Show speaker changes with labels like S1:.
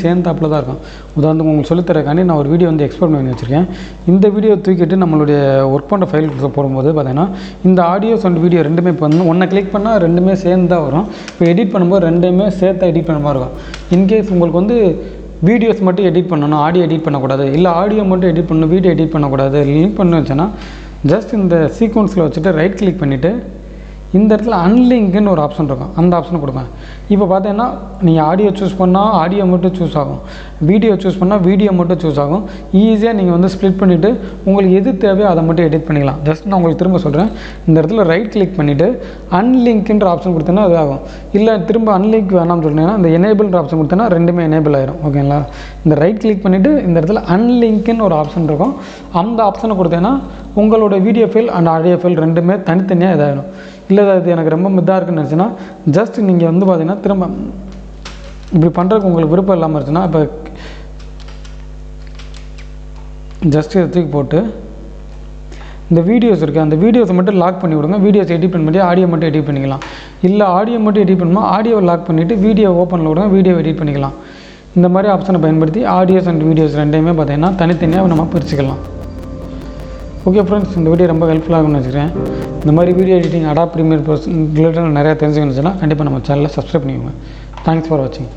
S1: சேர்ந்தாப்பில் தான் இருக்கும். உதாரணத்துக்கு உங்களுக்கு சொல்லித்தரக்காண்டி நான் ஒரு வீடியோ வந்து எக்ஸ்போர்ட் பண்ணி வச்சுருக்கேன். இந்த வீடியோ தூக்கிட்டு நம்மளுடைய ஒர்க் பண்ணுற ஃபைல் போடும்போது பார்த்தீங்கன்னா இந்த ஆடியோஸ் அண்ட் வீடியோ ரெண்டுமே இப்போ வந்து ஒன்றை கிளிக் பண்ணால் ரெண்டுமே சேர்ந்து தான் வரும். இப்போ எடிட் பண்ணும்போது ரெண்டுமே சேர்த்து எடிட் பண்ண மாதிரி இருக்கும். இன்கேஸ் உங்களுக்கு வந்து வீடியோஸ் மட்டும் எடிட் பண்ணணும், ஆடியோ எடிட் பண்ணக்கூடாது, இல்லை ஆடியோ மட்டும் எடிட் பண்ணணும், வீடியோ எடிட் பண்ணக்கூடாது, லிங்க் பண்ண வச்சேன்னா ஜஸ்ட் இந்த சீக்வன்ஸில் வச்சுட்டு ரைட் கிளிக் பண்ணிவிட்டு இந்த இடத்துல அன்லிங்க்னு ஒரு ஆப்ஷன் இருக்கும், அந்த ஆப்ஷனை கொடுப்பேன். இப்போ பார்த்தீங்கன்னா நீங்கள் ஆடியோ சூஸ் பண்ணால் ஆடியோ மட்டும் சூஸ் ஆகும், வீடியோ சூஸ் பண்ணால் வீடியோ மட்டும் சூஸ் ஆகும். ஈஸியாக நீங்கள் வந்து ஸ்ப்ளிட் பண்ணிவிட்டு உங்களுக்கு எது தேவையோ அதை மட்டும் எடிட் பண்ணிக்கலாம். ஜஸ்ட் நான் உங்களுக்கு திரும்ப சொல்கிறேன், இந்த இடத்துல ரைட் கிளிக் பண்ணிவிட்டு அன்லிங்க்ன்ற ஆப்ஷன் கொடுத்தேன்னா அது ஆகும். இல்லை திரும்ப அன்லிங்க் வேணாம்னு சொன்னீங்கன்னா இந்த எனேபிள்ன்ற ஆப்ஷன் கொடுத்தேன்னா ரெண்டுமே எனேபிள் ஆயிரும். ஓகேங்களா? இந்த ரைட் கிளிக் பண்ணிவிட்டு இந்த இடத்துல அன்லிங்க்னு ஒரு ஆப்ஷன் இருக்கும், அந்த ஆப்ஷனை கொடுத்தேன்னா உங்களோட video file and audio file ரெண்டுமே தனித்தனியாக இதாகிடும். இல்லை அது எனக்கு ரொம்ப இதாக இருக்குன்னு நினச்சின்னா ஜஸ்ட் நீங்கள் வந்து பார்த்தீங்கன்னா திரும்ப இப்படி பண்ணுறதுக்கு உங்களுக்கு விருப்பம் இல்லாமல் இருந்துச்சுன்னா இப்போ ஜஸ்ட் இதை தூக்கி போட்டு இந்த வீடியோஸ் இருக்குது, அந்த வீடியோஸை மட்டும் லாக் பண்ணி விடுங்க. வீடியோஸ் எடிட் பண்ணி ஆடியோ மட்டும் எடிட் பண்ணிக்கலாம். இல்லை ஆடியோ மட்டும் எடிட் பண்ணும்போது ஆடியோவை லாக் பண்ணிவிட்டு வீடியோ ஓப்பனில் விடுங்க, வீடியோ எடிட் பண்ணிக்கலாம். இந்த மாதிரி ஆப்ஷனை பயன்படுத்தி ஆடியோஸ் அண்ட் வீடியோஸ் ரெண்டையுமே பார்த்தீங்கன்னா தனித்தனியாக நம்ம பிரிச்சுக்கலாம். ஓகே ஃப்ரெண்ட்ஸ், இந்த வீடியோ ரொம்ப ஹெல்ப்ஃபுல்லாக இருக்கும்னு வச்சுக்கிறேன். இந்த மாதிரி video editing, Adobe Premiere Pro related நிறையா தெரிஞ்சுக்கணுச்சுன்னா கண்டிப்பாக நம்ம சேனலில் சப்ஸ்கிரைப் பண்ணிக்கோங்க. தேங்க்ஸ் ஃபார் வாட்சிங்.